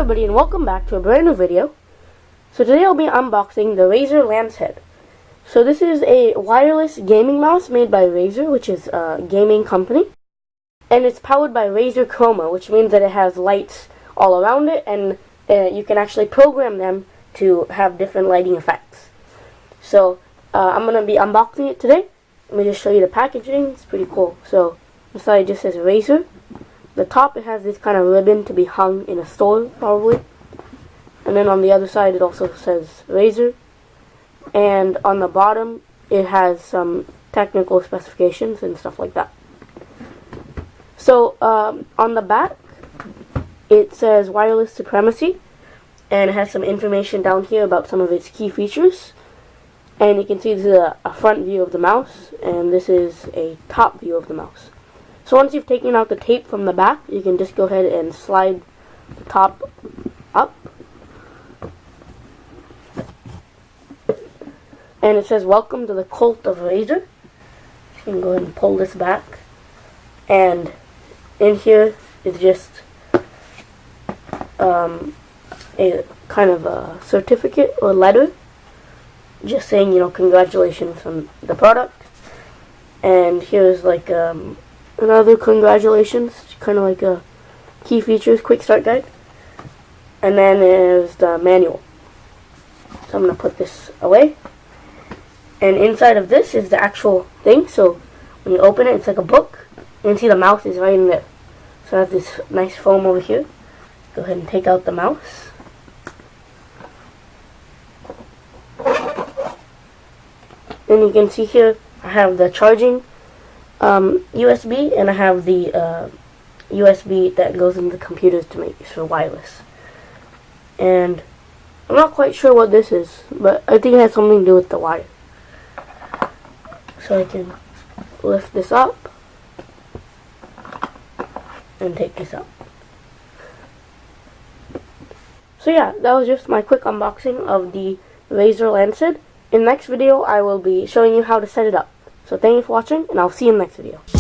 everybody, and welcome back to a brand new video. So today I'll be unboxing the Razer Lancehead. So this is a wireless gaming mouse made by Razer, which is a gaming company. And it's powered by Razer Chroma, which means that it has lights all around it, and you can actually program them to have different lighting effects. So I'm going to be unboxing it today. Let me just show you the packaging. It's pretty cool. So the side just says Razer. The top, it has this kind of ribbon to be hung in a store, probably. And then on the other side, it also says Razer. And on the bottom, it has some technical specifications and stuff like that. So, on the back, it says Wireless Supremacy. And it has some information down here about some of its key features. And you can see this is a front view of the mouse, and this is a top view of the mouse. So once you've taken out the tape from the back, you can just go ahead and slide the top up. And it says, "Welcome to the cult of Razer." You can go ahead and pull this back. And in here is just a kind of a certificate or letter, just saying, congratulations on the product. And here's like another congratulations, kind of like a key features quick start guide. And then there's the manual. So I'm going to put this away. And inside of this is the actual thing. So when you open it, it's like a book. You can see the mouse is right in there. So I have this nice foam over here. Go ahead and take out the mouse. And you can see here, I have the charging USB, and I have the USB that goes into the computers to make this for wireless. And I'm not quite sure what this is, but I think it has something to do with the wire. So I can lift this up and take this out. So yeah, that was just my quick unboxing of the Razer Lancehead. In the next video, I will be showing you how to set it up. So thank you for watching, and I'll see you in the next video.